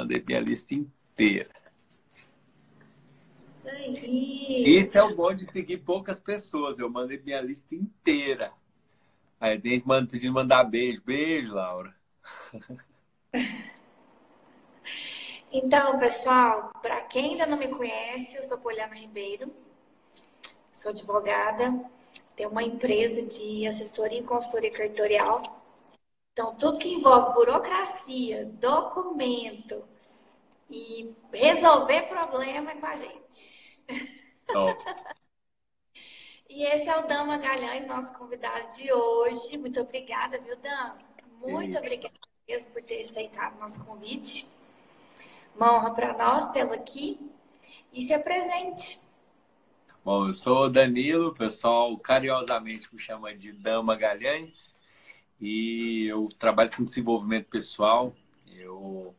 mandei minha lista inteira. Isso aí. Isso é o bom de seguir poucas pessoas. Eu mandei minha lista inteira. Aí tem gente pedindo mandar beijo. Beijo, Laura. Então, pessoal, para quem ainda não me conhece, eu sou Poliana Ribeiro, sou advogada, tenho uma empresa de assessoria e consultoria cartorial. Então, tudo que envolve burocracia, documento e resolver problema é com a gente. Top. E esse é o Dan Magalhães, nosso convidado de hoje. Muito obrigada, viu, Dan? É Muito isso. obrigada mesmo por ter aceitado o nosso convite. Uma honra para nós tê-lo aqui. E se apresente. Bom, eu sou o Danilo, o pessoal carinhosamente me chama de Dan Magalhães e eu trabalho com desenvolvimento pessoal. Eu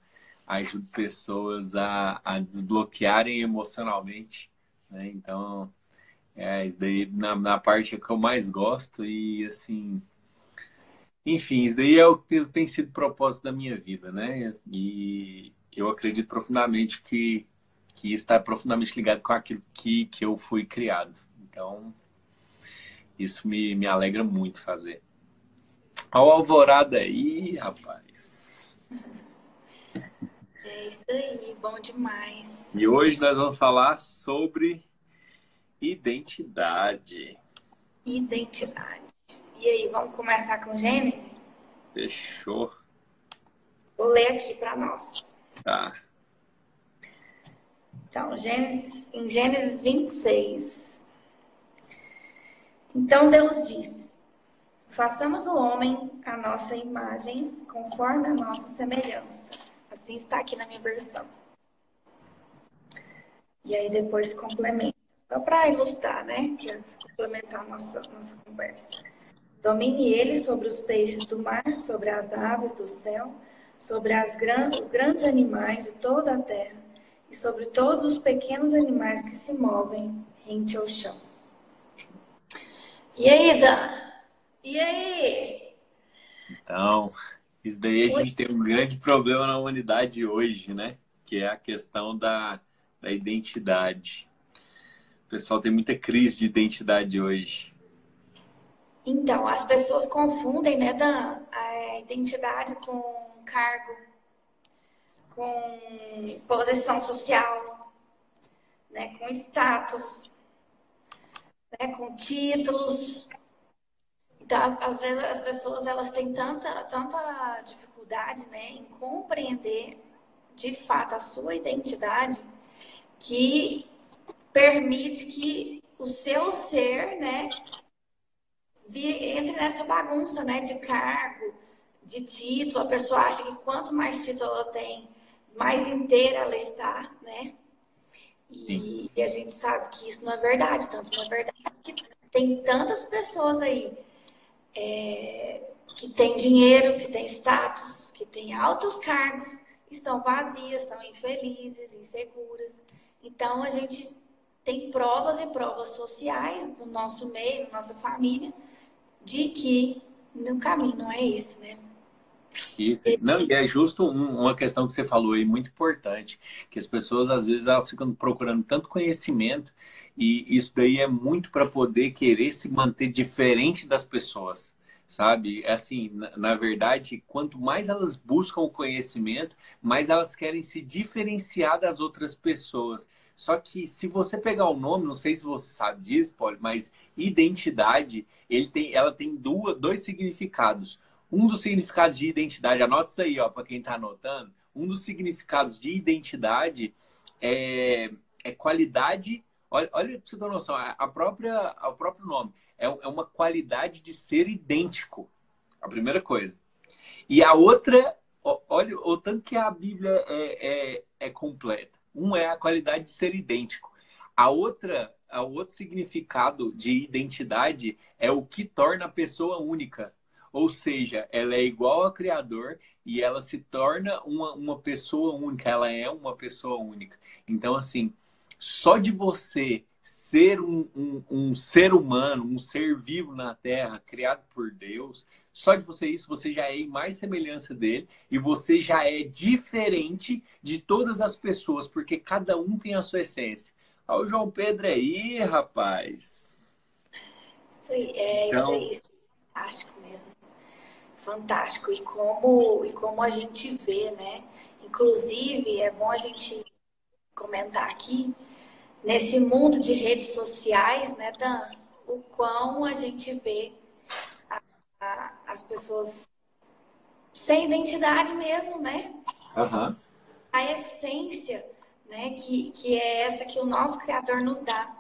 ajudo pessoas a desbloquearem emocionalmente, né? Então, isso daí na parte que eu mais gosto e, assim, enfim, isso daí é o que tem sido o propósito da minha vida, né? E eu acredito profundamente que isso está profundamente ligado com aquilo que eu fui criado. Então, isso me alegra muito fazer. Ao Alvorada aí, rapaz. É isso aí, bom demais. E hoje nós vamos falar sobre identidade. Identidade. E aí, vamos começar com Gênesis? Fechou? Vou ler aqui para nós. Tá. Então, em Gênesis 26. Então Deus diz: façamos o homem à nossa imagem, conforme a nossa semelhança. Assim está aqui na minha versão. E aí depois complementa. Só para ilustrar, né? Que é complementar a nossa conversa. Domine ele sobre os peixes do mar, sobre as aves do céu, sobre os grandes animais de toda a terra e sobre todos os pequenos animais que se movem rente ao chão. E aí, Dan? E aí? Então, isso daí a Oi? gente tem um grande problema na humanidade hoje, né? Que é a questão da identidade. O pessoal tem muita crise de identidade hoje. Então, as pessoas confundem, né, Dan, a identidade com cargo, com posição social, né, com status, né, com títulos. Então, às vezes as pessoas elas têm tanta dificuldade, né, em compreender de fato a sua identidade que permite que o seu ser, né, entre nessa bagunça, né, de cargo, de título. A pessoa acha que quanto mais título ela tem, mais inteira ela está, né? Sim. E a gente sabe que isso não é verdade, tanto não é verdade que tem tantas pessoas aí que têm dinheiro, que têm status, que têm altos cargos e são vazias, são infelizes, inseguras. Então a gente tem provas e provas sociais do nosso meio, da nossa família, de que no caminho não é esse, né? Isso. Não, e é justo uma questão que você falou aí, muito importante, que as pessoas, às vezes, elas ficam procurando tanto conhecimento, e isso daí é muito para poder querer se manter diferente das pessoas, sabe? Assim, na verdade, quanto mais elas buscam o conhecimento, mais elas querem se diferenciar das outras pessoas. Só que se você pegar o nome, não sei se você sabe disso, Paulo, mas identidade, ela tem dois significados. Um dos significados de identidade, anota isso aí, ó, para quem está anotando. Um dos significados de identidade é qualidade. Olha para você ter noção, o próprio nome é uma qualidade de ser idêntico. A primeira coisa. E a outra, olha o tanto que a Bíblia é completa. Um é a qualidade de ser idêntico. O outro significado de identidade é o que torna a pessoa única. Ou seja, ela é igual ao Criador e ela se torna uma pessoa única. Ela é uma pessoa única. Então, assim, só de você ser um ser humano, um ser vivo na Terra, criado por Deus, só de você isso, você já é em mais semelhança dele e você já é diferente de todas as pessoas, porque cada um tem a sua essência. Olha o João Pedro aí, rapaz. Isso Então, aí, isso é fantástico mesmo. Fantástico. E como a gente vê, né? Inclusive, é bom a gente comentar aqui, nesse mundo de redes sociais, né, Dan? O quão a gente vê as pessoas sem identidade mesmo, né? aham, A essência, né, que é essa que o nosso Criador nos dá,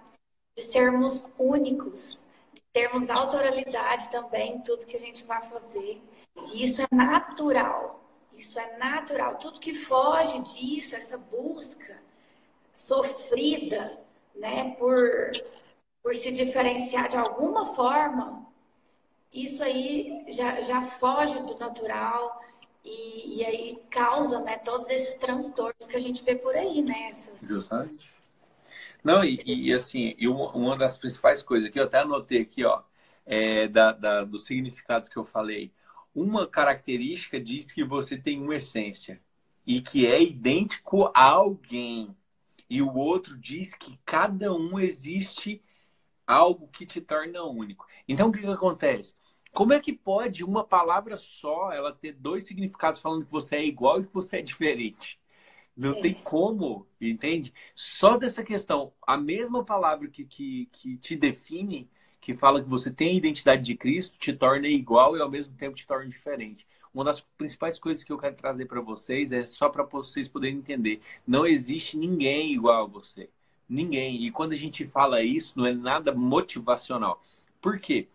de sermos únicos, de termos autoralidade também em tudo que a gente vai fazer. E isso é natural. Isso é natural. Tudo que foge disso, essa busca sofrida, né, por se diferenciar de alguma forma, isso aí já foge do natural e aí causa, né, todos esses transtornos que a gente vê por aí, né? justamente. Não, assim, uma das principais coisas que eu até anotei aqui, ó, dos significados que eu falei. Uma característica diz que você tem uma essência e que é idêntico a alguém. E o outro diz que cada um existe algo que te torna único. Então, o que que acontece? Como é que pode uma palavra só ela ter dois significados falando que você é igual e que você é diferente? Não tem É, como, entende? Só dessa questão, a mesma palavra que te define, que fala que você tem a identidade de Cristo, te torna igual e ao mesmo tempo te torna diferente. Uma das principais coisas que eu quero trazer para vocês é só para vocês poderem entender. Não existe ninguém igual a você. Ninguém. E quando a gente fala isso, não é nada motivacional. Por quê?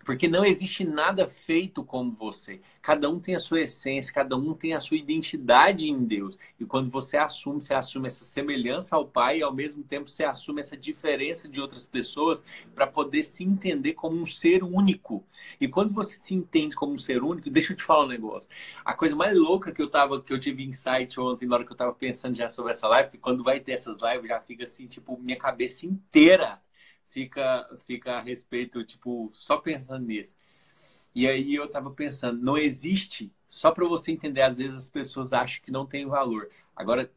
Porque não existe nada feito como você. Cada um tem a sua essência, cada um tem a sua identidade em Deus. E quando você assume essa semelhança ao Pai e ao mesmo tempo você assume essa diferença de outras pessoas para poder se entender como um ser único. E quando você se entende como um ser único, deixa eu te falar um negócio. A coisa mais louca que eu tive insight ontem, na hora que eu estava pensando já sobre essa live, porque quando vai ter essas lives já fica assim, tipo, minha cabeça inteira fica a respeito, tipo, só pensando nisso. E aí eu tava pensando, não existe, só para você entender, às vezes as pessoas acham que não tem valor. Agora,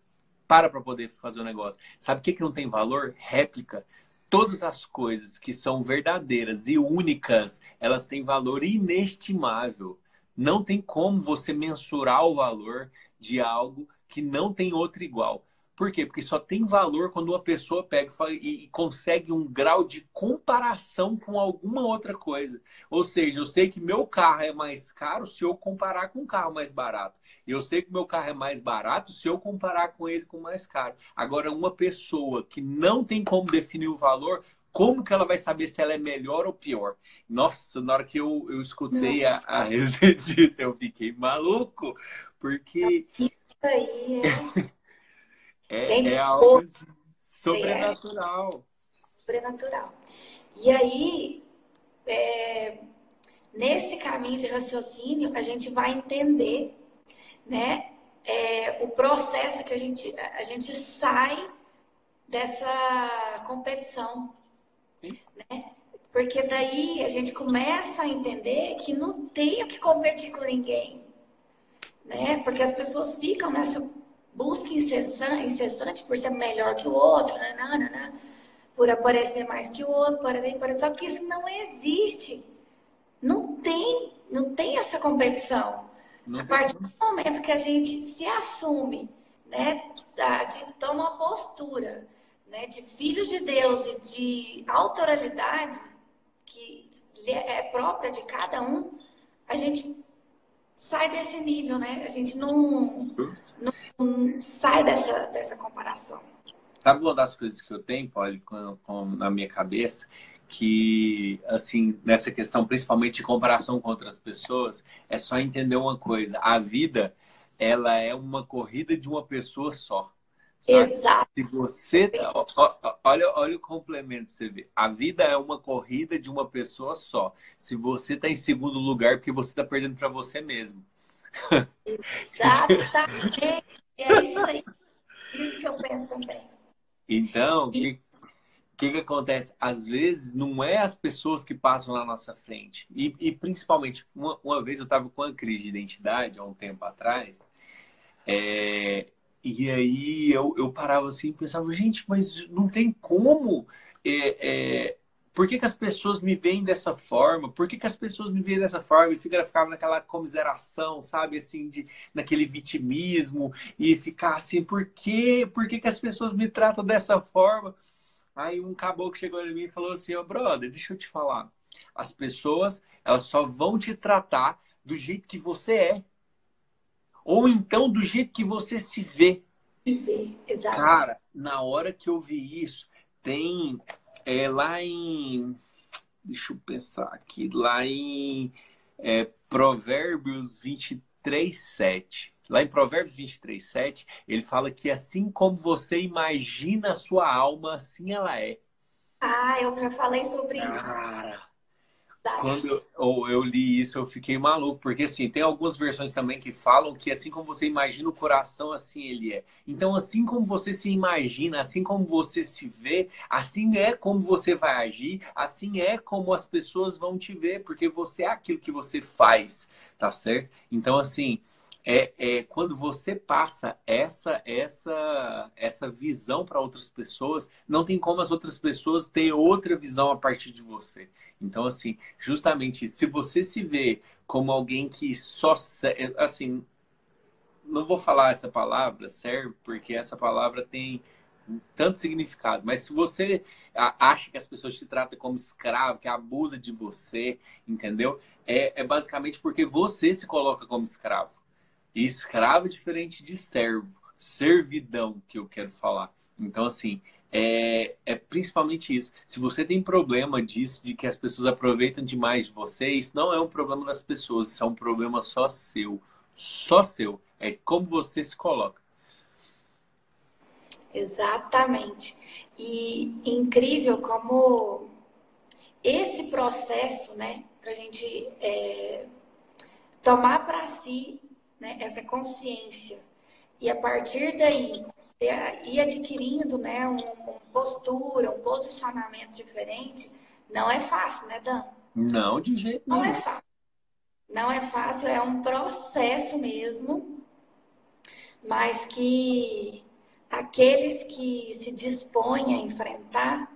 para poder fazer o negócio. Sabe o que que não tem valor? Réplica. Todas as coisas que são verdadeiras e únicas, elas têm valor inestimável. Não tem como você mensurar o valor de algo que não tem outro igual. Por quê? Porque só tem valor quando uma pessoa pega e consegue um grau de comparação com alguma outra coisa. Ou seja, eu sei que meu carro é mais caro se eu comparar com um carro mais barato. Eu sei que meu carro é mais barato se eu comparar com ele com mais caro. Agora, uma pessoa que não tem como definir o valor, como que ela vai saber se ela é melhor ou pior? Nossa, na hora que eu não, escutei a respeito disso, eu fiquei maluco, porque isso aí é vem algo assim, é sobrenatural. sobrenatural. E aí, nesse caminho de raciocínio, a gente vai entender, né, o processo que a gente sai dessa competição, Sim. porque daí a gente começa a entender que não tem o que competir com ninguém, né? Porque as pessoas ficam nessa busca incessante por ser melhor que o outro, né? Por aparecer mais que o outro, só que isso não existe. Não tem essa competição. A Não tem partir do como. momento que a gente se assume, né, toma uma postura, né, de filhos de Deus e de autoralidade que é própria de cada um, a gente sai desse nível, né? A gente não sai dessa comparação. Sabe uma das coisas que eu tenho, Polly, na minha cabeça, que, assim, nessa questão, principalmente de comparação com outras pessoas, é só entender uma coisa. A vida, ela é uma corrida de uma pessoa só, sabe? Exato, Se você... perfeito. Olha o complemento pra você ver. A vida é uma corrida de uma pessoa só. Se você está em segundo lugar, porque você está perdendo para você mesmo. Exatamente. É isso aí. Isso que eu penso também. Então, E, que acontece? Às vezes não é as pessoas que passam na nossa frente. E principalmente, uma vez eu estava com uma crise de identidade, há um tempo atrás, é, e aí eu parava assim e pensava, gente, mas não tem como. É, é, por que as pessoas me veem dessa forma? Por que as pessoas me veem dessa forma? E ficava naquela comiseração, sabe? Assim, naquele vitimismo. E ficar assim, por que as pessoas me tratam dessa forma? Aí um caboclo chegou em mim e falou assim, ô brother, deixa eu te falar. As pessoas, elas só vão te tratar do jeito que você é. Ou então do jeito que você se vê. Viver, exatamente. Cara, na hora que eu vi isso, tem lá em. Deixa eu pensar aqui. Lá em Provérbios 23:7. Lá em Provérbios 23:7, ele fala que assim como você imagina a sua alma, assim ela é. Ah, eu já falei sobre isso. Cara, quando Exatamente. eu li isso, eu fiquei maluco, porque assim, tem algumas versões também que falam que assim como você imagina o coração, assim ele é. Então, assim como você se imagina, assim como você se vê, assim é como você vai agir, assim é como as pessoas vão te ver, porque você é aquilo que você faz, tá certo? Então, assim, quando você passa essa visão para outras pessoas, não tem como as outras pessoas ter outra visão a partir de você. Então, assim, justamente, se você se vê como alguém que só, assim, não vou falar essa palavra, serve, porque essa palavra tem tanto significado, mas se você acha que as pessoas te tratam como escravo, que abusa de você, entendeu? É basicamente porque você se coloca como escravo. E escravo é diferente de servo, servidão que eu quero falar. Então, assim, é principalmente isso. Se você tem problema disso, de que as pessoas aproveitam demais de você, isso não é um problema das pessoas, isso é um problema só seu. Só seu. É como você se coloca. Exatamente. E incrível como esse processo, né, para a gente tomar para si, né, essa consciência e a partir daí ir adquirindo, né, uma postura, um posicionamento diferente, não é fácil, né, Dan? Não, de jeito Não é nenhum. fácil. Não é fácil, é um processo mesmo, mas que aqueles que se dispõem a enfrentar,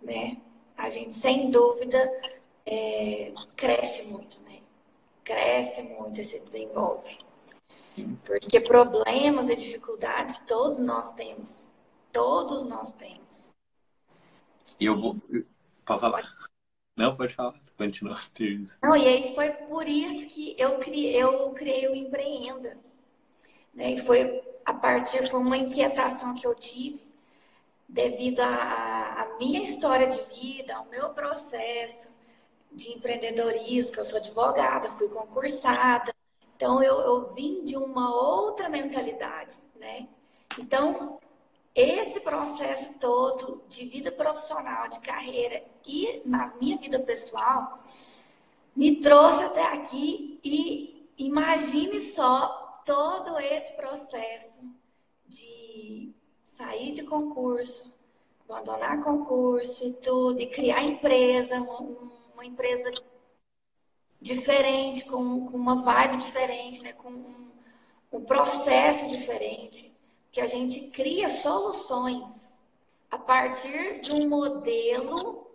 né, a gente sem dúvida cresce muito, né? Cresce muito e se desenvolve. Porque problemas e dificuldades todos nós temos. Todos nós temos. E eu E, vou. Pode falar. Não, pode falar. Continua. Teresa. não, e aí foi por isso que eu criei o Empreenda. Né? E foi uma inquietação que eu tive devido à minha história de vida, ao meu processo de empreendedorismo, que eu sou advogada, fui concursada. Então, eu vim de uma outra mentalidade, né? Então, esse processo todo de vida profissional, de carreira e na minha vida pessoal, me trouxe até aqui e imagine só todo esse processo de sair de concurso, abandonar concurso e tudo, e criar empresa, uma empresa diferente, com uma vibe diferente, né? Com um processo diferente, que a gente cria soluções a partir de um modelo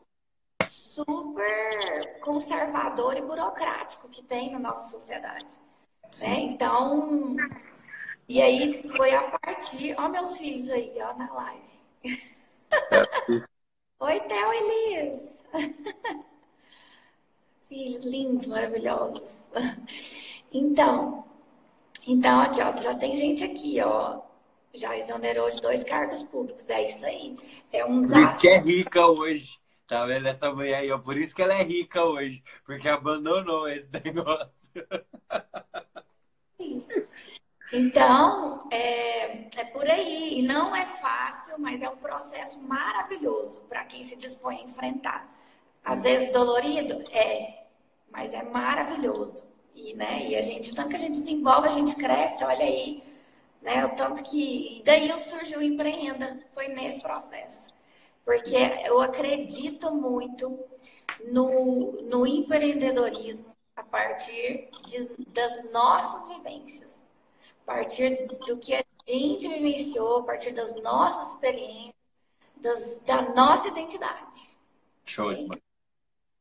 super conservador e burocrático que tem na nossa sociedade, né? Sim. Então, e aí foi a partir, ó meus filhos aí, ó na live. É, Oi, Theo e Liz. Filhos lindos, maravilhosos. Então, então aqui, ó, já tem gente aqui, ó, já exonerou de 2 cargos públicos. É isso aí. É um por isso que é desafio. rica hoje. Tá vendo essa mulher aí, ó? Por isso que ela é rica hoje. Porque abandonou esse negócio. Então, é por aí. E não é fácil, mas é um processo maravilhoso para quem se dispõe a enfrentar. Às vezes dolorido? Mas é maravilhoso. E, né, e a gente, o tanto que a gente desenvolve, a gente cresce, olha aí, né? O tanto que. E daí surgiu o Empreenda, foi nesse processo. Porque eu acredito muito no empreendedorismo a partir das nossas vivências, a partir do que a gente vivenciou, a partir das nossas experiências, da nossa identidade. Show É demais. isso.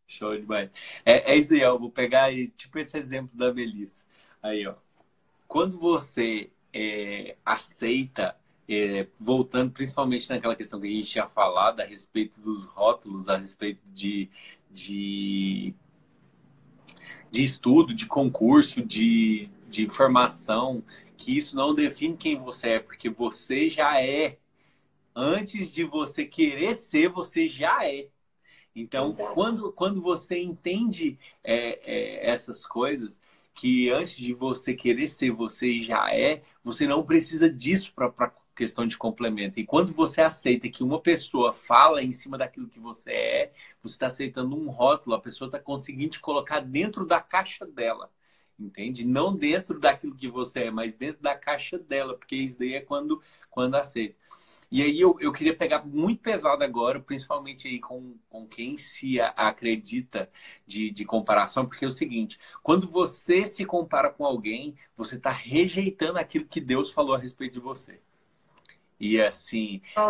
Show demais. É isso aí, ó. Eu vou pegar aí, tipo esse exemplo da Melissa. Aí, ó. Quando você aceita, voltando principalmente naquela questão que a gente tinha falado a respeito dos rótulos, a respeito de, de estudo, de concurso, de formação, que isso não define quem você é, porque você já é. Antes de você querer ser, você já é. Então, Exato. quando você entende essas coisas, que antes de você querer ser, você já é, você não precisa disso para questão de complemento. E quando você aceita que uma pessoa fala em cima daquilo que você está aceitando um rótulo, a pessoa está conseguindo te colocar dentro da caixa dela. Entende? Não dentro daquilo que você é, mas dentro da caixa dela, porque isso daí é quando aceita. E aí eu queria pegar muito pesado agora, principalmente aí com quem se acredita de comparação, porque é o seguinte, quando você se compara com alguém, você está rejeitando aquilo que Deus falou a respeito de você. E assim, Ó,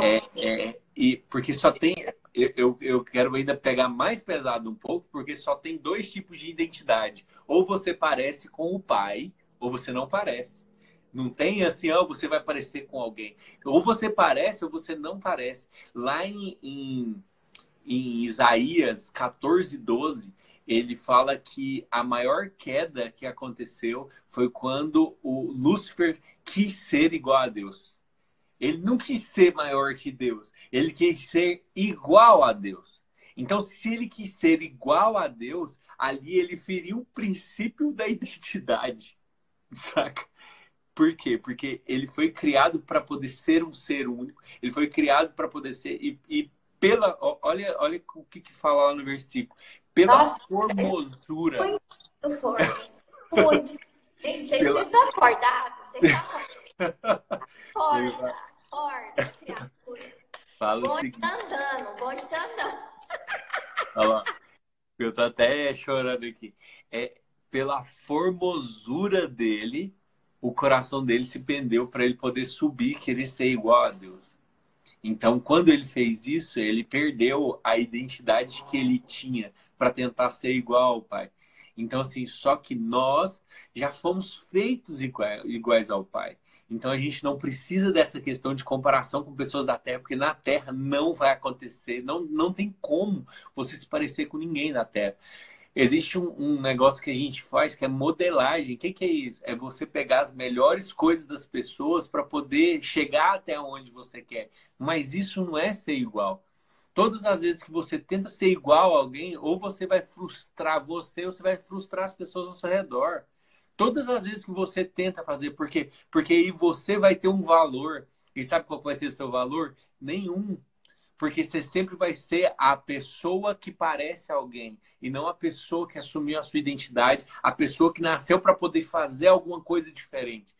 porque só tem. Eu quero ainda pegar mais pesado um pouco, porque só tem dois tipos de identidade. Ou você parece com o pai, ou você não parece. Não tem assim, ó, você vai parecer com alguém. Ou você parece, ou você não parece. Lá em Isaías 14:12, ele fala que a maior queda que aconteceu foi quando o Lúcifer quis ser igual a Deus. Ele não quis ser maior que Deus. Ele quis ser igual a Deus. Então, se ele quis ser igual a Deus, ali ele feriu o princípio da identidade. Saca? Por quê? Porque ele foi criado para poder ser um ser único. Ele foi criado para poder ser. E pela. Olha o que fala lá no versículo. Pela nossa, é formosura. muito forte. Muito. Gente, vocês Pela. estão acordados? Vocês estão acordados? Acorda, acorda, criatura. O Fala o bonde seguinte. tá andando, o bonde tá andando. Olha lá. Eu tô até chorando aqui. É pela formosura dele, o coração dele se pendeu para ele poder subir e querer ser igual a Deus. Então, quando ele fez isso, ele perdeu a identidade que ele tinha para tentar ser igual ao Pai. Então, assim, só que nós já fomos feitos iguais ao Pai. Então, a gente não precisa dessa questão de comparação com pessoas da Terra, porque na Terra não vai acontecer, não tem como você se parecer com ninguém da Terra. Existe um negócio que a gente faz que é modelagem. O que é isso? É você pegar as melhores coisas das pessoas para poder chegar até onde você quer. Mas isso não é ser igual. Todas as vezes que você tenta ser igual a alguém, ou você vai frustrar você, ou você vai frustrar as pessoas ao seu redor. Todas as vezes que você tenta fazer, porque aí você vai ter um valor. E sabe qual vai ser o seu valor? Nenhum. Porque você sempre vai ser a pessoa que parece alguém e não a pessoa que assumiu a sua identidade, a pessoa que nasceu para poder fazer alguma coisa diferente.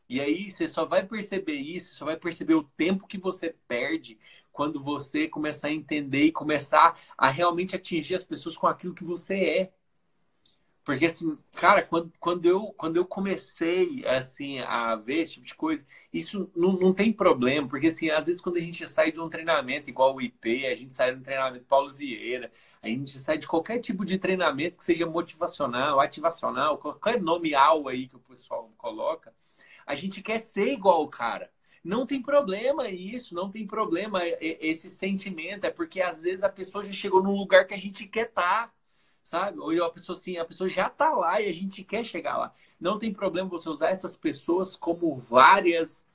E aí você só vai perceber isso, só vai perceber o tempo que você perde quando você começar a entender e começar a realmente atingir as pessoas com aquilo que você é. Porque, assim, cara, quando eu comecei, assim, a ver esse tipo de coisa, isso não tem problema. Porque, assim, às vezes quando a gente sai de um treinamento igual o IP, a gente sai de um treinamento Paulo Vieira, a gente sai de qualquer tipo de treinamento que seja motivacional, ativacional, qualquer nome AU aí que o pessoal coloca, a gente quer ser igual o cara. Não tem problema isso, não tem problema esse sentimento. É porque, às vezes, a pessoa já chegou num lugar que a gente quer estar, sabe? Ou a pessoa assim, a pessoa já está lá e a gente quer chegar lá. Não tem problema você usar essas pessoas como várias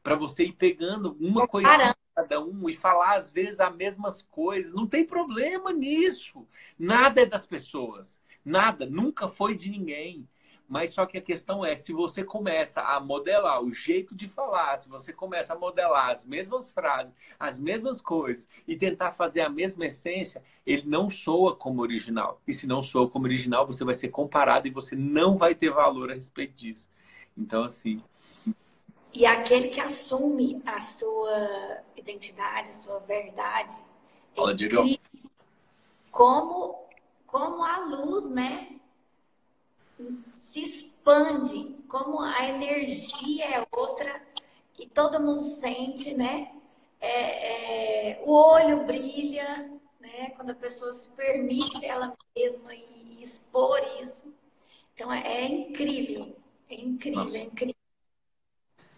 para você ir pegando uma coisinha de Comparando. cada um e falar às vezes as mesmas coisas. Não tem problema nisso. Nada é das pessoas. Nada, nunca foi de ninguém. Mas só que a questão é, se você começa a modelar o jeito de falar, se você começa a modelar as mesmas frases, as mesmas coisas e tentar fazer a mesma essência, ele não soa como original. E se não soa como original, você vai ser comparado e você não vai ter valor a respeito disso. Então, assim, E aquele que assume a sua identidade, a sua verdade, É Fala, Diego. incrível como a luz, né, se expande, como a energia é outra e todo mundo sente, né? O olho brilha, né? Quando a pessoa se permite ser ela mesma e expor isso. Então é incrível, é incrível, é Nossa. incrível.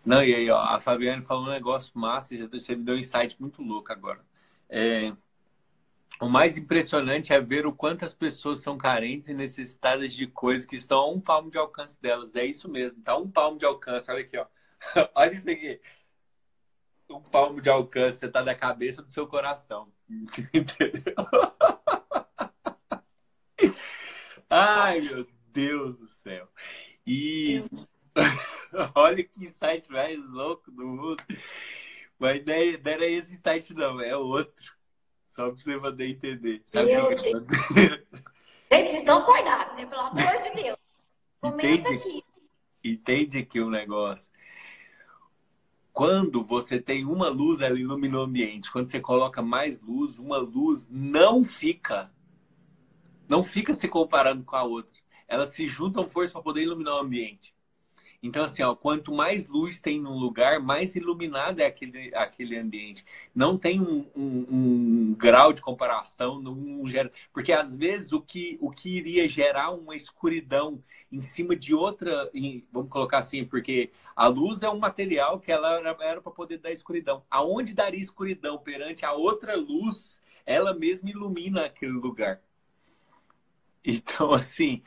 Não, e aí, ó, a Fabiane falou um negócio massa e você me deu um insight muito louco agora. É, o mais impressionante é ver o quanto as pessoas são carentes e necessitadas de coisas que estão a um palmo de alcance delas. É isso mesmo, tá a um palmo de alcance. Olha aqui, ó. Olha isso aqui. Um palmo de alcance, você tá da cabeça do seu coração. Entendeu? Ai, meu Deus do céu. E Eu, olha que insight mais louco do mundo. Mas não era esse insight, não, é outro. Só pra você poder entender. Sabe o que meu que Deus. acontece? Gente, vocês estão acordados, né? Pelo amor de Deus. Comenta Entende? aqui. Entende aqui o negócio. Quando você tem uma luz, ela ilumina o ambiente. Quando você coloca mais luz, uma luz não fica se comparando com a outra. Elas se juntam força para poder iluminar o ambiente. Então, assim, ó, quanto mais luz tem num lugar, mais iluminado é aquele ambiente. Não tem um grau de comparação, não gera. Porque às vezes o que iria gerar uma escuridão em cima de outra, vamos colocar assim, porque a luz é um material que ela era para poder dar escuridão. Aonde daria escuridão perante a outra luz, ela mesma ilumina aquele lugar. Então, assim,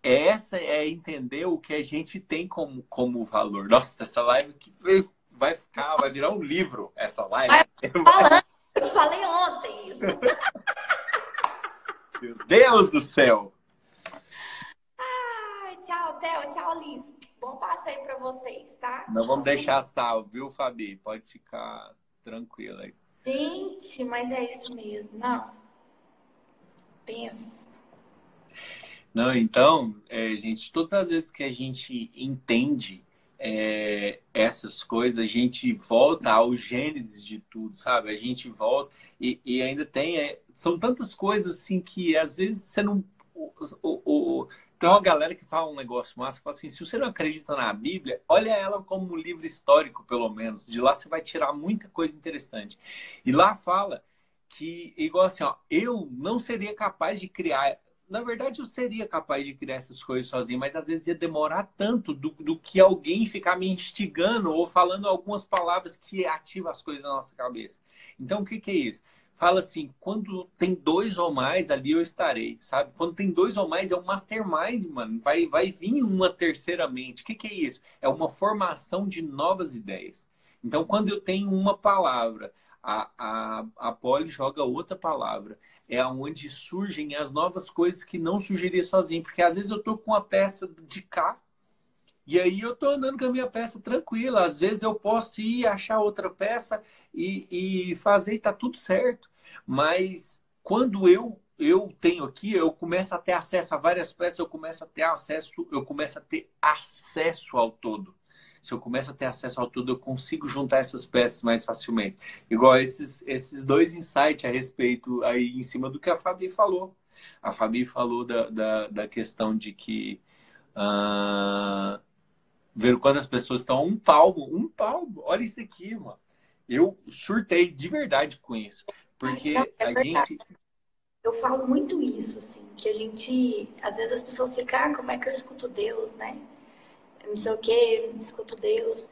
essa é entender o que a gente tem como valor. Nossa, essa live que vai virar um livro, essa live. Vai falando. Eu te falei ontem isso. Meu Deus do céu! Ai, tchau, Theo. Tchau, Liz. Bom passeio para vocês, tá? Não vamos Aproveita. deixar salvo, viu, Fabi? Pode ficar tranquila aí. Gente, mas é isso mesmo. Não, pensa. Não, então, gente, todas as vezes que a gente entende essas coisas, a gente volta ao gênesis de tudo, sabe? A gente volta e ainda são tantas coisas assim que às vezes você não. Tem uma galera que fala um negócio massa, que fala assim, se você não acredita na Bíblia, olha ela como um livro histórico, pelo menos. De lá você vai tirar muita coisa interessante. E lá fala que, igual assim, ó, eu não seria capaz de criar. Na verdade, eu seria capaz de criar essas coisas sozinho, mas às vezes ia demorar tanto do que alguém ficar me instigando ou falando algumas palavras que ativam as coisas na nossa cabeça. Então, o que que é isso? Fala assim, quando tem dois ou mais, ali eu estarei, sabe? Quando tem dois ou mais, é um mastermind, mano. Vai vir uma terceira mente. O que que é isso? É uma formação de novas ideias. Então, quando eu tenho uma palavra, a Polly joga outra palavra é onde surgem as novas coisas que não surgiria sozinho. Porque às vezes eu tô com uma peça de cá e aí eu tô andando com a minha peça tranquila. Às vezes eu posso ir achar outra peça e fazer e tá tudo certo. Mas quando eu tenho aqui, eu começo a ter acesso a várias peças, eu começo a ter acesso ao todo. Se eu começo a ter acesso ao todo, eu consigo juntar essas peças mais facilmente. Igual esses dois insights a respeito aí em cima do que a Fabi falou. A Fabi falou da questão de que ah, ver quantas pessoas estão a um palmo. Olha isso aqui, mano. Eu surtei de verdade com isso. Não, Porque é a verdade. gente. Eu falo muito isso, assim, que a gente, às vezes as pessoas ficam, como é que eu escuto Deus, né? Não sei o que, não escuto Deus.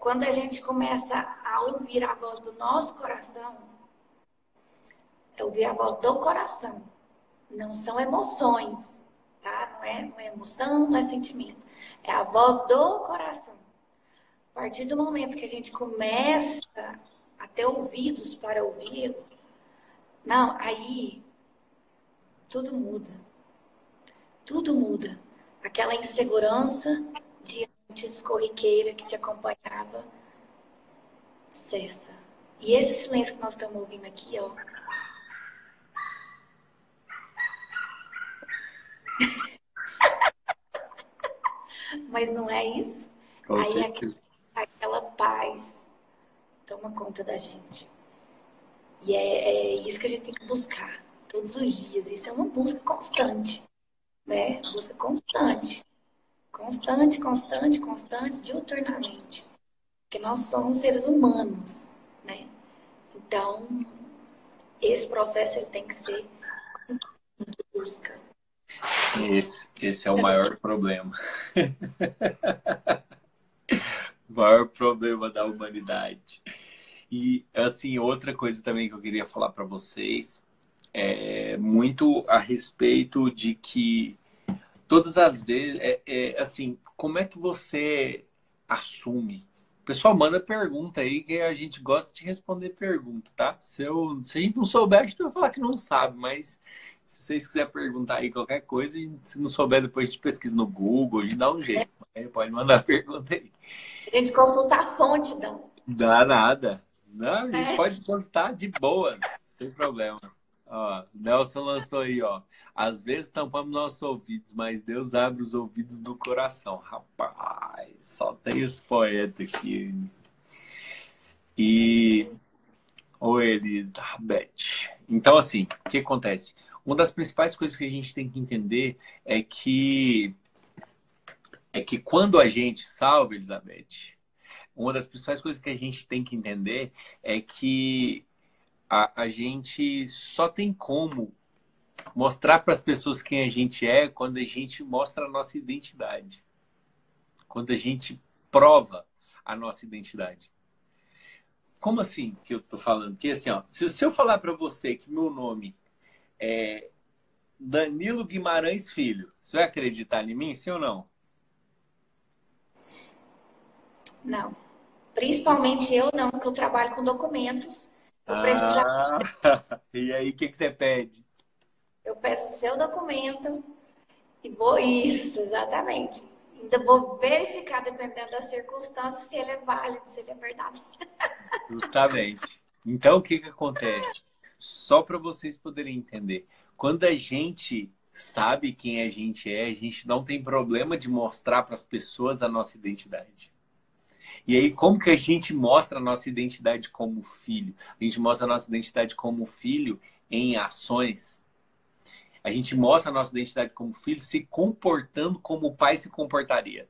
Quando a gente começa a ouvir a voz do nosso coração, é ouvir a voz do coração. Não são emoções, tá? Não é emoção, não é sentimento. É a voz do coração. A partir do momento que a gente começa a ter ouvidos para ouvir, não, aí tudo muda. Tudo muda. Aquela insegurança de antes corriqueira que te acompanhava cessa. E esse silêncio que nós estamos ouvindo aqui, ó, mas não é isso. Com Aí certeza. aquela paz toma conta da gente. E é isso que a gente tem que buscar todos os dias. Isso é uma busca constante, né? Busca constante. Constante, constante, constante, diuturnamente. Porque nós somos seres humanos, né? Então, esse processo ele tem que ser de busca. Esse é o maior problema. O maior problema da humanidade. E, assim, outra coisa também que eu queria falar para vocês é muito a respeito de que todas as vezes, assim, como é que você assume? O pessoal manda pergunta aí que a gente gosta de responder pergunta, tá? Se a gente não souber, a gente vai falar que não sabe, mas se vocês quiserem perguntar aí qualquer coisa, se não souber, depois a gente pesquisa no Google, a gente dá um jeito. Pode mandar pergunta aí. A gente consulta a fonte, não. Dá nada. Não, a gente É. pode postar de boas, sem problema. Ó, Nelson lançou aí, ó. Às vezes tampamos nossos ouvidos, mas Deus abre os ouvidos do coração. Rapaz, só tem os poetas aqui. E, ô Elizabeth. Então, assim, o que acontece? Uma das principais coisas que a gente tem que entender é que quando a gente salva, Elizabeth, uma das principais coisas que a gente tem que entender é que a gente só tem como mostrar para as pessoas quem a gente é quando a gente mostra a nossa identidade. Quando a gente prova a nossa identidade. Como assim que eu tô falando? Porque assim, ó, se eu falar para você que meu nome é Danilo Guimarães Filho, você vai acreditar em mim, sim ou não? Não. Principalmente eu não, porque eu trabalho com documentos. Eu precisar, Ah, e aí o que você pede? eu peço o seu documento e vou. Isso, exatamente. Ainda vou verificar, dependendo das circunstâncias, se ele é válido, se ele é verdadeiro. Justamente. Então, o que que acontece? Só para vocês poderem entender. Quando a gente sabe quem a gente não tem problema de mostrar para as pessoas a nossa identidade. E aí, como que a gente mostra a nossa identidade como filho? A gente mostra a nossa identidade como filho em ações. A gente mostra a nossa identidade como filho se comportando como o pai se comportaria.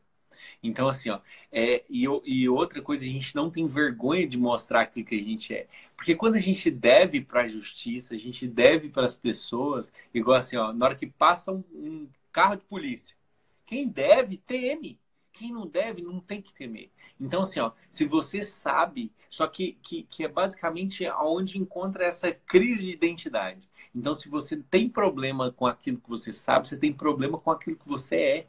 Então, assim, ó, e outra coisa, a gente não tem vergonha de mostrar aquilo que a gente é. Porque quando a gente deve para a justiça, a gente deve para as pessoas, igual assim, ó, na hora que passa um carro de polícia, quem deve, teme. Quem não deve, não tem que temer. Então, assim, ó, se você sabe, só que é basicamente onde encontra essa crise de identidade. Então, se você tem problema com aquilo que você sabe, você tem problema com aquilo que você é.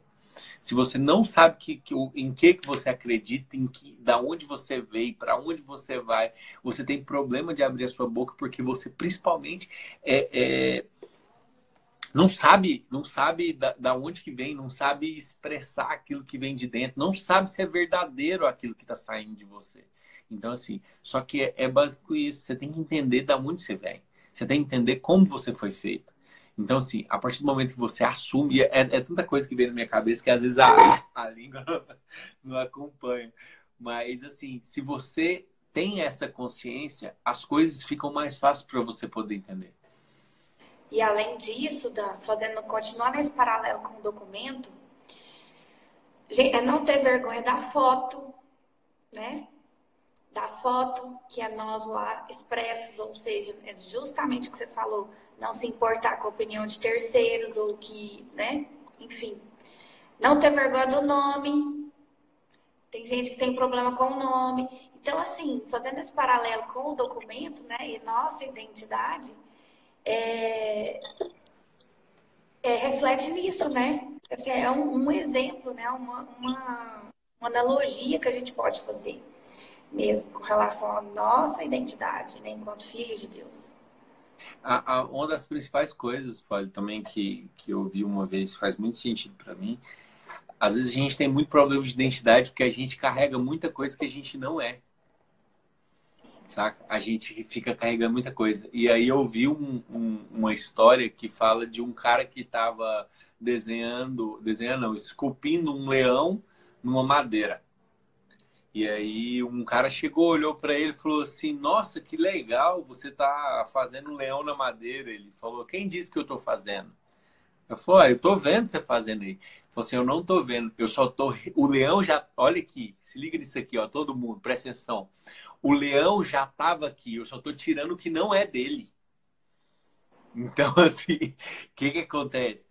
Se você não sabe em que você acredita, da onde você veio, para onde você vai, você tem problema de abrir a sua boca porque você principalmente não sabe da onde que vem, não sabe expressar aquilo que vem de dentro, não sabe se é verdadeiro aquilo que está saindo de você. Então, assim, só que é básico isso. Você tem que entender da onde você vem. Você tem que entender como você foi feito. Então, assim, a partir do momento que você assume, é tanta coisa que vem na minha cabeça que às vezes a língua não acompanha. Mas, assim, se você tem essa consciência, as coisas ficam mais fáceis para você poder entender. E além disso, fazendo continuar nesse paralelo com o documento, é não ter vergonha da foto, né? Da foto que é nós lá expressos, ou seja, é justamente o que você falou, não se importar com a opinião de terceiros ou que, né? Enfim, não ter vergonha do nome. Tem gente que tem problema com o nome. Então, assim, fazendo esse paralelo com o documento, né, e nossa identidade, reflete nisso, né? Assim, é um exemplo, né? Uma analogia que a gente pode fazer mesmo com relação à nossa identidade, né? Enquanto filhos de Deus. Uma das principais coisas, Polly, também que eu vi uma vez, faz muito sentido para mim, às vezes a gente tem muito problema de identidade porque a gente carrega muita coisa que a gente não é, saca? A gente fica carregando muita coisa. E aí eu vi uma história que fala de um cara que estava desenhando não, esculpindo um leão numa madeira. E aí um cara chegou, olhou para ele e falou assim: Nossa, que legal, você tá fazendo um leão na madeira. Ele falou: Quem disse que eu tô fazendo? Eu falei: Eu tô vendo você fazendo aí. Ele falou assim: Eu não tô vendo, eu só tô. O leão já. Olha aqui, se liga nisso aqui, ó, todo mundo, presta atenção. O leão já tava aqui, eu só tô tirando o que não é dele. Então, assim, o que que acontece?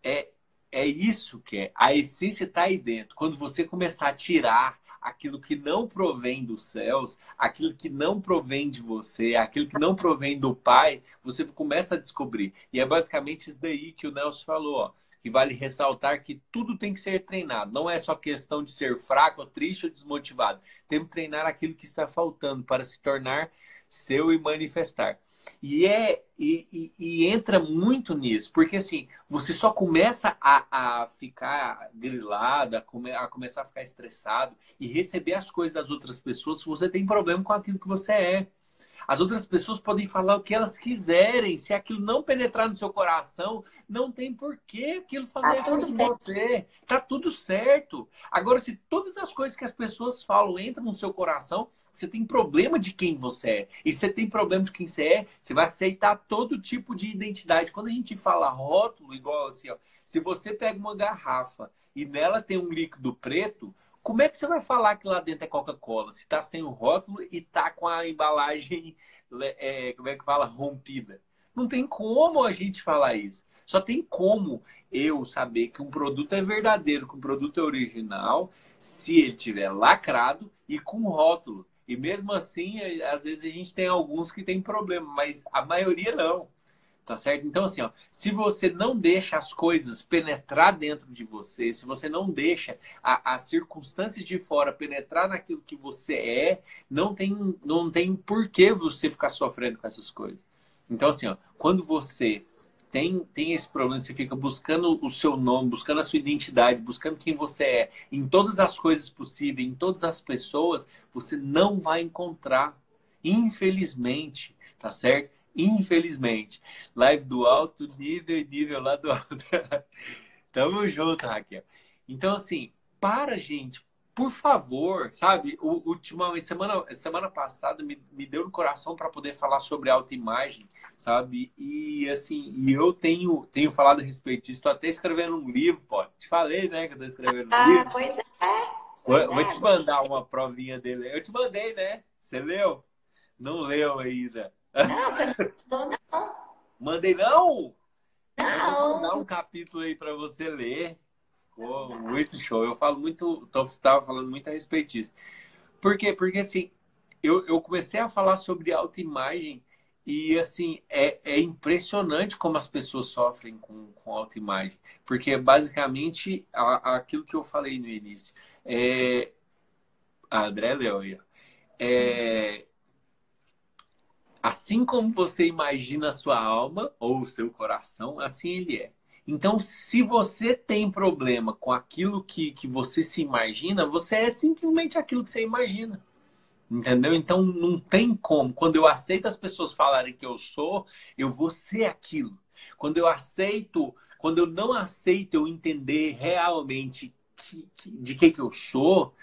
É, é isso que é. A essência está aí dentro. Quando você começar a tirar aquilo que não provém dos céus, aquilo que não provém de você, aquilo que não provém do Pai, você começa a descobrir. E é basicamente isso daí que o Nelson falou, ó, que vale ressaltar que tudo tem que ser treinado. Não é só questão de ser fraco, ou triste ou desmotivado. Temos que treinar aquilo que está faltando para se tornar seu e manifestar. E entra muito nisso, porque assim, você só começa a ficar grilado, a começar a ficar estressado e receber as coisas das outras pessoas se você tem problema com aquilo que você é. As outras pessoas podem falar o que elas quiserem, se aquilo não penetrar no seu coração, não tem por que aquilo fazer Tá efeito tudo em bem. você. Tá tudo certo. Agora, se todas as coisas que as pessoas falam entram no seu coração, você tem problema de quem você é. E você tem problema de quem você é, você vai aceitar todo tipo de identidade. Quando a gente fala rótulo, igual assim, ó, se você pega uma garrafa e nela tem um líquido preto, como é que você vai falar que lá dentro é Coca-Cola? Se está sem o rótulo e está com a embalagem, como é que fala? Rompida. Não tem como a gente falar isso. Só tem como eu saber que um produto é verdadeiro, que um produto é original, se ele tiver lacrado e com rótulo. E mesmo assim, às vezes a gente tem alguns que tem problema, mas a maioria não. Tá certo? Então, assim, ó, se você não deixa as coisas penetrar dentro de você, se você não deixa as circunstâncias de fora penetrar naquilo que você é, não tem por que você ficar sofrendo com essas coisas. Então, assim, ó, quando você tem esse problema, você fica buscando o seu nome, buscando a sua identidade, buscando quem você é, em todas as coisas possíveis, em todas as pessoas, você não vai encontrar, infelizmente, tá certo? Infelizmente. Live do alto nível e nível lá do alto. Tamo junto, Raquel. Então, assim, para, gente, por favor, sabe? Ultimamente, semana passada, me deu no coração para poder falar sobre autoimagem, sabe? E, assim, eu tenho falado a respeito disso. Estou até escrevendo um livro, pô. Te falei, né, que eu estou escrevendo um Ah, livro. pois é. Pois Vou é. te mandar uma provinha dele. Eu te mandei, né? Você leu? Não leu ainda. Não, você não mandou, não. Mandei, não? Eu vou mandar Não. um capítulo aí para você ler. Ficou muito show. Eu falo muito, tava falando muito a respeito disso. Por quê? Porque assim, eu comecei a falar sobre autoimagem e assim, é impressionante como as pessoas sofrem com autoimagem. Porque basicamente aquilo que eu falei no início. A André leu aí, ó. É, Assim como você imagina a sua alma ou o seu coração, assim ele é. Então, se você tem problema com aquilo que você se imagina, você é simplesmente aquilo que você imagina. Entendeu? Então, não tem como. Quando eu aceito as pessoas falarem que eu sou, eu vou ser aquilo. Quando eu não aceito eu entender realmente de que eu sou,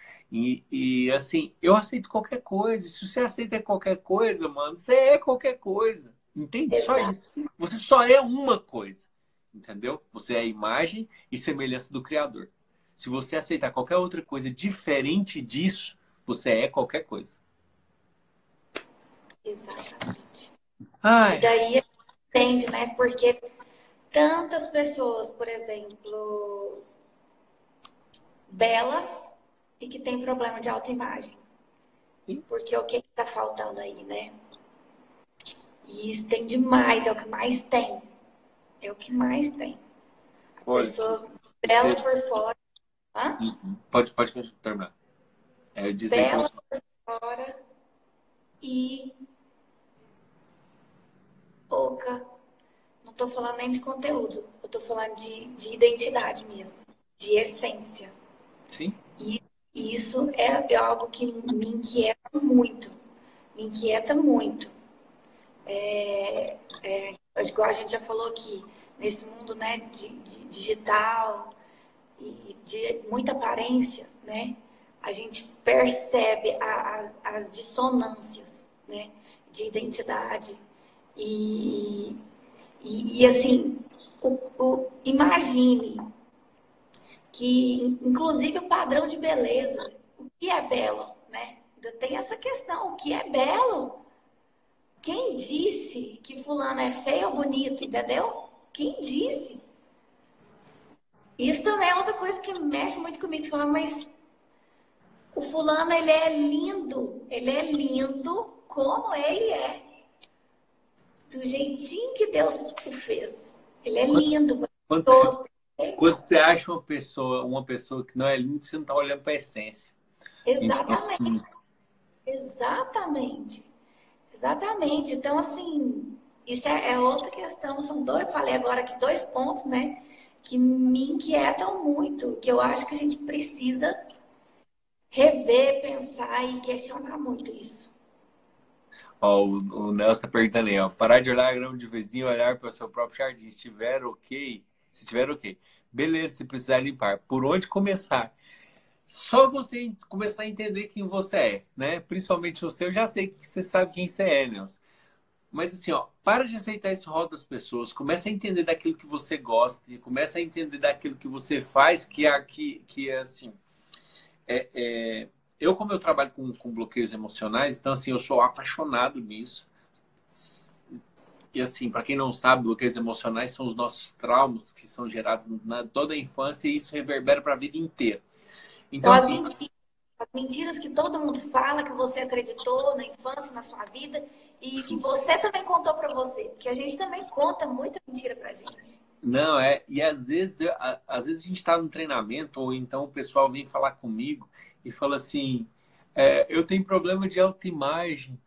assim, eu aceito qualquer coisa. Se você aceita qualquer coisa, mano, você é qualquer coisa. Entende? Só Exato. isso. Você só é uma coisa. Entendeu? Você é a imagem e semelhança do Criador. Se você aceitar qualquer outra coisa diferente disso, você é qualquer coisa. Exatamente. E Ai, daí entende, né? Porque tantas pessoas, por exemplo, belas e que têm problema de autoimagem. Porque o que está faltando aí, né? E isso tem demais, é o que mais tem. É o que mais tem. A olha, pessoa bela você por fora, hã? pode terminar. Eu disse aí que eu... Bela por fora e oca. Não estou falando nem de conteúdo, eu estou falando de identidade mesmo, de essência. Sim, E isso é algo que me inquieta muito. Me inquieta muito. Igual a gente já falou aqui, nesse mundo, né, de digital e de muita aparência, né? a gente percebe as dissonâncias, né, de identidade. E assim, imagine que, inclusive, o padrão de beleza, o que é belo, né? Ainda tem essa questão, o que é belo? Quem disse que fulano é feio ou bonito, entendeu? Quem disse? Isso também é outra coisa que mexe muito comigo, falando, mas o fulano, ele é lindo como ele é, do jeitinho que Deus o fez. Ele é lindo, Quando, maravilhoso. quando você acha uma pessoa que não é linda, você não está olhando para a essência. Então, Exatamente, assim, exatamente, exatamente. Então, assim, isso é outra questão. São dois, falei agora aqui, dois pontos, né, que me inquietam muito, que eu acho que a gente precisa rever, pensar e questionar muito isso. ó, o Nelson está perguntando aí, ó, parar de olhar a grama de vizinho e olhar para o seu próprio jardim. Se estiver ok, se estiver ok. Beleza, se precisar limpar. Por onde começar? Só você começar a entender quem você é, né? Principalmente você, eu já sei que você sabe quem você é, Nelson. Mas assim, ó, para de aceitar esse rol das pessoas, começa a entender daquilo que você gosta, e começa a entender daquilo que você faz, que é assim. É, é, eu, como eu trabalho com bloqueios emocionais, então assim, eu sou apaixonado nisso. E assim, para quem não sabe, bloqueios emocionais são os nossos traumas que são gerados na toda a infância e isso reverbera para a vida inteira. Então, Então, assim, as mentiras que todo mundo fala, que você acreditou na infância, na sua vida, e que você também contou para você, porque a gente também conta muita mentira pra gente. não, e às vezes a gente está no treinamento, ou então o pessoal vem falar comigo e fala assim, eu tenho problema de autoimagem.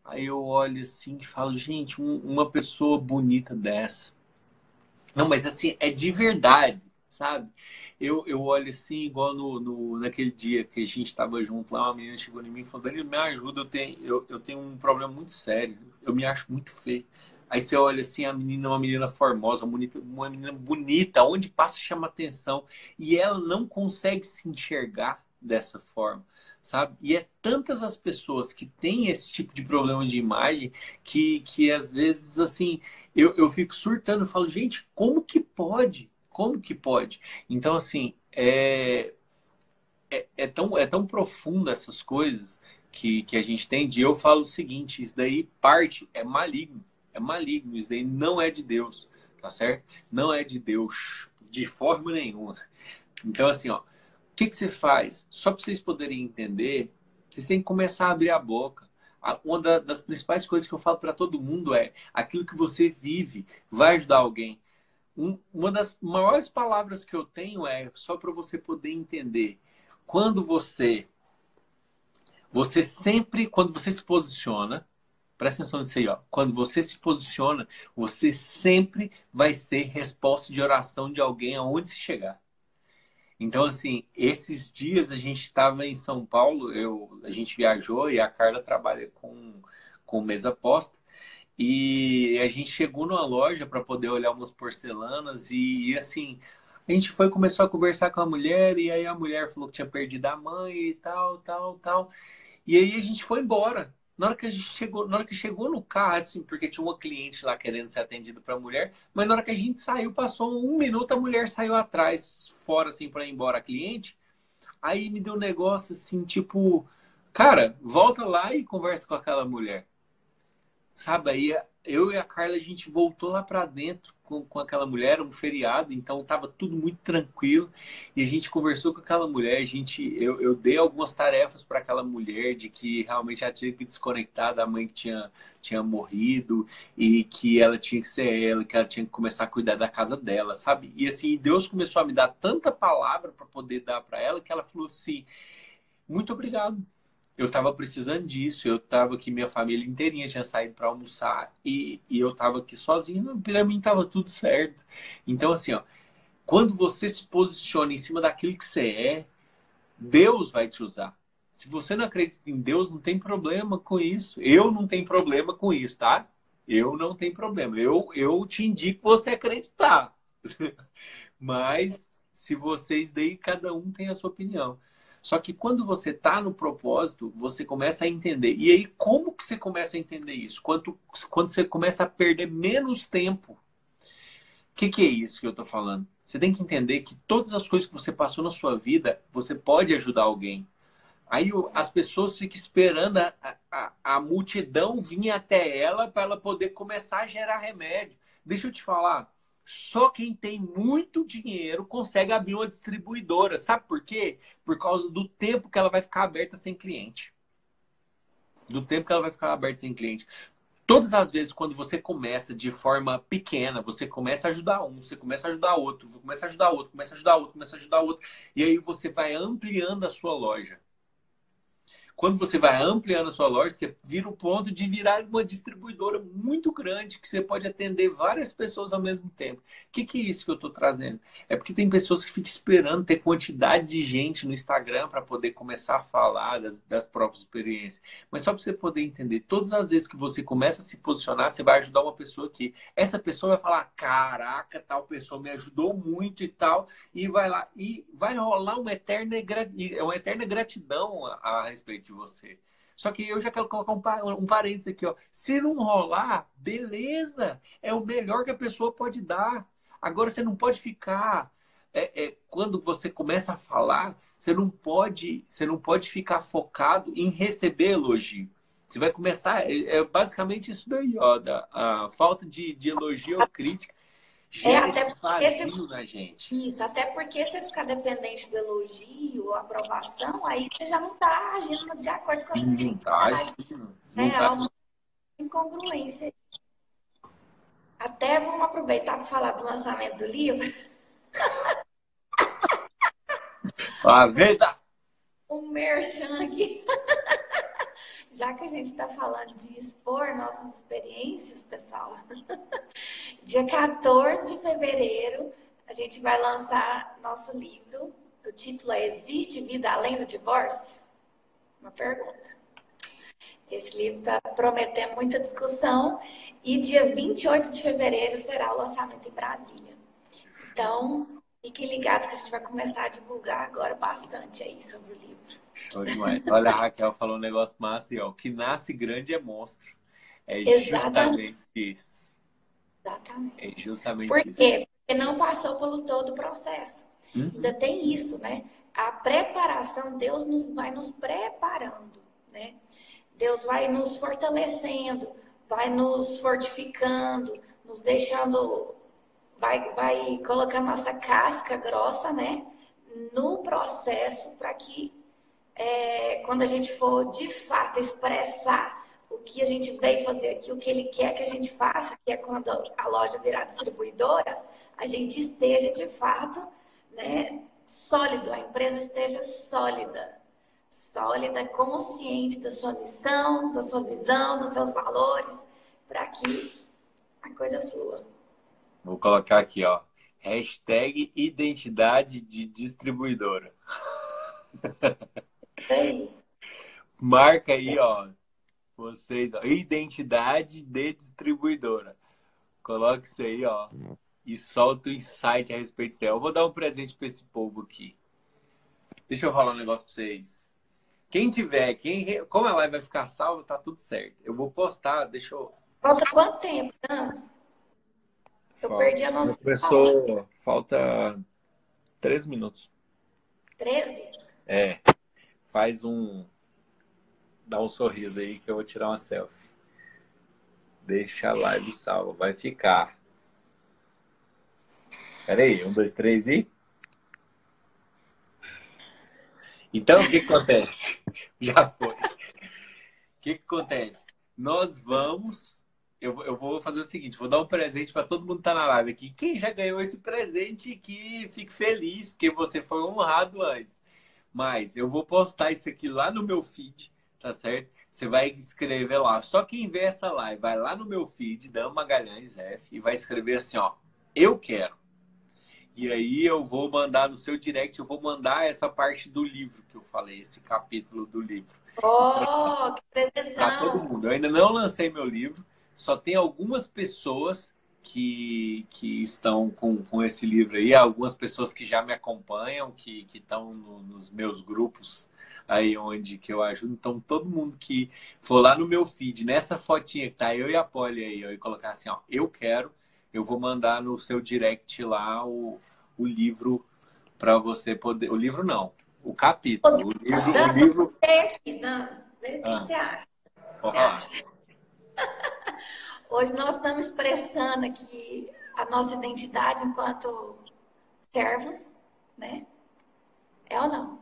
Aí eu olho assim e falo, gente, uma pessoa bonita dessa. Não, mas assim, é de verdade, sabe? Eu olho assim, igual naquele dia que a gente estava junto lá, uma menina chegou em mim e falou, Danilo, me ajuda, eu tenho um problema muito sério, eu me acho muito feio. Aí você olha assim, a menina é uma menina formosa, uma menina bonita, onde passa chama atenção, e ela não consegue se enxergar dessa forma, sabe? E é tantas as pessoas que têm esse tipo de problema de imagem que às vezes, assim, eu fico surtando, eu falo, gente, como que pode? Como que pode? Então, assim, é tão profunda essas coisas que a gente tem. E eu falo o seguinte: isso daí é maligno, isso daí não é de Deus, tá certo? Não é de Deus, de forma nenhuma. Então, assim, ó, o que você faz? Só para vocês poderem entender, vocês têm que começar a abrir a boca. Uma das principais coisas que eu falo para todo mundo é aquilo que você vive vai ajudar alguém. Uma das maiores palavras que eu tenho é só para você poder entender. Quando quando você se posiciona, presta atenção nisso aí, ó. Quando você se posiciona, você sempre vai ser resposta de oração de alguém aonde se chegar. Então, assim, esses dias a gente estava em São Paulo, a gente viajou e a Carla trabalha com mesa posta. E a gente chegou numa loja para poder olhar umas porcelanas e assim, a gente foi começou a conversar com a mulher e aí a mulher falou que tinha perdido a mãe e tal, tal, tal. E aí a gente foi embora. Na hora que chegou no carro, assim, porque tinha uma cliente lá querendo ser atendida para a mulher, mas na hora que a gente saiu, passou um minuto, a mulher saiu atrás, fora assim para ir embora a cliente. Aí me deu um negócio assim, tipo, cara, volta lá e conversa com aquela mulher. Sabe, aí eu e a Carla, a gente voltou lá para dentro com aquela mulher, um feriado, então tava tudo muito tranquilo. E a gente conversou com aquela mulher, eu dei algumas tarefas para aquela mulher de que realmente ela tinha que desconectar da mãe que tinha morrido e que ela tinha que ser ela, que ela tinha que começar a cuidar da casa dela, sabe? E assim, Deus começou a me dar tanta palavra para poder dar para ela que ela falou assim: muito obrigado. Eu estava precisando disso, eu estava aqui, minha família inteirinha tinha saído para almoçar e eu estava aqui sozinho, para mim estava tudo certo. Então, assim, ó, quando você se posiciona em cima daquilo que você é, Deus vai te usar. Se você não acredita em Deus, não tem problema com isso. Eu não tenho problema com isso, tá? Eu não tenho problema. Eu te indico você acreditar. Mas se vocês daí, cada um tem a sua opinião. Só que quando você está no propósito, você começa a entender. E aí, como que você começa a entender isso? Quando você começa a perder menos tempo. O que é isso que eu estou falando? Você tem que entender que todas as coisas que você passou na sua vida, você pode ajudar alguém. Aí as pessoas ficam esperando a multidão vir até ela para ela poder começar a gerar remédio. Deixa eu te falar, só quem tem muito dinheiro consegue abrir uma distribuidora. Sabe por quê? Por causa do tempo que ela vai ficar aberta sem cliente. Do tempo que ela vai ficar aberta sem cliente. Todas as vezes, quando você começa de forma pequena, você começa a ajudar um, você começa a ajudar outro, começa a ajudar outro, começa a ajudar outro, começa a ajudar outro, e aí você vai ampliando a sua loja. Quando você vai ampliando a sua loja, você vira o ponto de virar uma distribuidora muito grande, que você pode atender várias pessoas ao mesmo tempo. O que é isso que eu estou trazendo? É porque tem pessoas que ficam esperando ter quantidade de gente no Instagram para poder começar a falar das próprias experiências. Mas só para você poder entender, todas as vezes que você começa a se posicionar, você vai ajudar uma pessoa aqui. Essa pessoa vai falar, caraca, tal pessoa me ajudou muito e tal, e vai lá. E vai rolar uma eterna gratidão a respeito de você. Só que eu já quero colocar um parênteses aqui, ó. Se não rolar, beleza. É o melhor que a pessoa pode dar. Agora você não pode ficar. Quando você começa a falar, você não pode ficar focado em receber elogio. Você vai começar. Basicamente isso daí, ó. A falta de elogio ou crítica gera Até esse vazio na gente. Isso, até porque se ficar dependente do elogio, aprovação, aí você já não está agindo de acordo com a sua Não tá, identidade. não Há tá. uma incongruência. Até vamos aproveitar para falar do lançamento do livro. Ah, venda! Um merchan aqui. Já que a gente está falando de expor nossas experiências, pessoal, dia 14 de fevereiro, a gente vai lançar nosso livro. O título é Existe Vida Além do Divórcio? Uma pergunta. Esse livro está prometendo muita discussão e dia 28 de fevereiro será o lançamento em Brasília. Então, fiquem ligados que a gente vai começar a divulgar agora bastante aí sobre o livro. Show demais. Olha, a Raquel falou um negócio massa aí, ó. O que nasce grande é monstro. É Exatamente. justamente isso. É Exatamente. justamente Por isso. quê? Porque não passou pelo todo o processo. Ainda Uhum. tem isso, né? A preparação, Deus vai nos preparando, né? Deus vai nos fortalecendo, vai nos fortificando, nos deixando, vai colocando nossa casca grossa, né? No processo para que quando a gente for de fato expressar o que a gente veio fazer aqui, o que ele quer que a gente faça, que é quando a loja virar distribuidora, a gente esteja de fato, né, sólido, a empresa esteja sólida, consciente da sua missão, da sua visão, dos seus valores, para que a coisa flua. Vou colocar aqui, ó. Hashtag identidade de distribuidora. E aí? Marca aí, ó. Vocês, ó. Identidade de distribuidora. Coloque isso aí, ó. E solta o insight a respeito disso. Eu vou dar um presente para esse povo aqui. Deixa eu falar um negócio para vocês. Quem tiver, como a live vai ficar salva, tá tudo certo. Eu vou postar, deixa eu. Falta quanto tempo, Dan? Eu perdi a noção. Começou, falta 3 minutos. 13? Faz dá um sorriso aí que eu vou tirar uma selfie. Deixa a live salva, vai ficar. Pera aí, 1, 2, 3 e... Então, o que acontece? Já foi. O que acontece? Nós vamos... Eu vou fazer o seguinte, vou dar um presente para todo mundo que tá na live aqui. Quem já ganhou esse presente aqui, fique feliz, porque você foi honrado antes. Mas eu vou postar isso aqui lá no meu feed, tá certo? Você vai escrever lá. Só quem vê essa live vai lá no meu feed, Dan Magalhães F, e vai escrever assim, ó, eu quero. E aí eu vou mandar no seu direct, eu vou mandar essa parte do livro que eu falei, esse capítulo do livro. Oh, que Para todo presentão! mundo. Eu ainda não lancei meu livro, só tem algumas pessoas que estão com esse livro aí, algumas pessoas que já me acompanham, que estão nos meus grupos aí onde que eu ajudo. Então, todo mundo que for lá no meu feed, nessa fotinha que tá eu e a Polly aí, e colocar assim, ó, eu quero, eu vou mandar no seu direct lá o livro para você poder. O livro não, o capítulo. O Dan, livro. aqui, Dan, vê o que Ah, você acha? pode Você falar. acha? Hoje nós estamos expressando aqui a nossa identidade enquanto servos, né? É ou não? O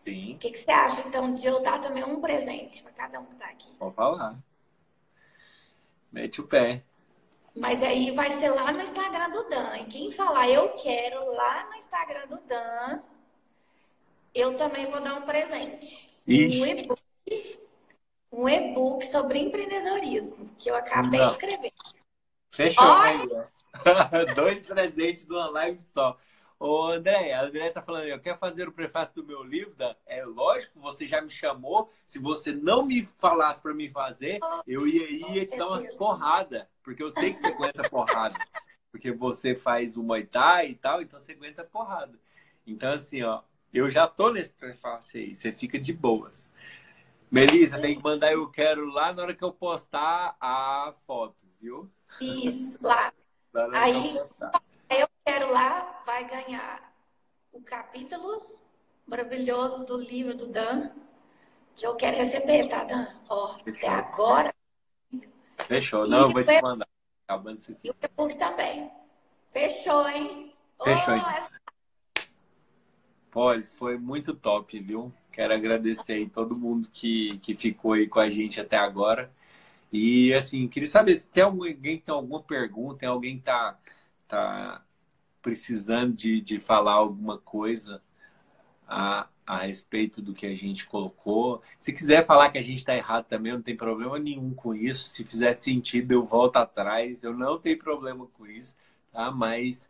Sim, que você acha, então, de eu dar também um presente para cada um que está aqui? pode falar. Mete o pé. Mas aí vai ser lá no Instagram do Dan. E quem falar eu quero lá no Instagram do Dan, eu também vou dar um presente. Ixi, Um e-book sobre empreendedorismo, que eu acabei de não. escrever. Fechou aí, Olha, ó. Dois presentes numa live só. Ô, André, a André tá falando, eu quero fazer o prefácio do meu livro. É lógico, você já me chamou. Se você não me falasse para me fazer, eu ia te dar umas beleza. porradas. Porque eu sei que você aguenta porrada. Porque você faz o Muay Thai e tal, então você aguenta porrada. Então, assim, ó, eu já tô nesse prefácio aí. Você fica de boas. Melissa, tem que mandar eu quero lá na hora que eu postar a foto, viu? Isso, lá. Lá na hora que eu Aí, postar. eu quero lá, vai ganhar o capítulo maravilhoso do livro do Dan, que eu quero receber, tá, Dan? Ó, até Fechou. agora. Fechou. Não, E eu vou te mandar. Acabando isso e aqui. o e-book também. Fechou, hein? Fechou, Oh, então. Olha, foi muito top, viu? Quero agradecer aí todo mundo que ficou aí com a gente até agora. E, assim, queria saber se tem alguém que tem alguma pergunta, tem alguém que tá precisando de falar alguma coisa a respeito do que a gente colocou. Se quiser falar que a gente está errado também, não tem problema nenhum com isso. Se fizer sentido, eu volto atrás. Eu não tenho problema com isso, tá? Mas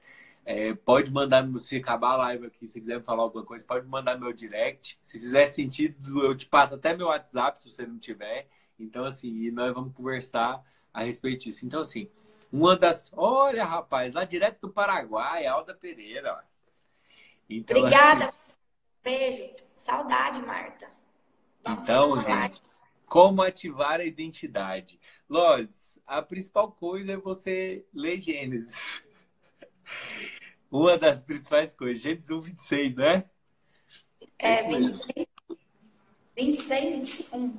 pode mandar, se acabar a live aqui, se quiser me falar alguma coisa, pode mandar no meu direct. Se fizer sentido, eu te passo até meu WhatsApp, se você não tiver. Então, assim, e nós vamos conversar a respeito disso. Então, assim, uma das... Olha, rapaz, lá direto do Paraguai, Alda Pereira, ó. Então, assim... obrigada. Beijo. Saudade, Marta. Vamos fazer Então, uma live. gente, como ativar a identidade? Lolis, a principal coisa é você ler Gênesis. Uma das principais coisas. Gênesis 1:26, né? É É isso mesmo. 26, 26, 1.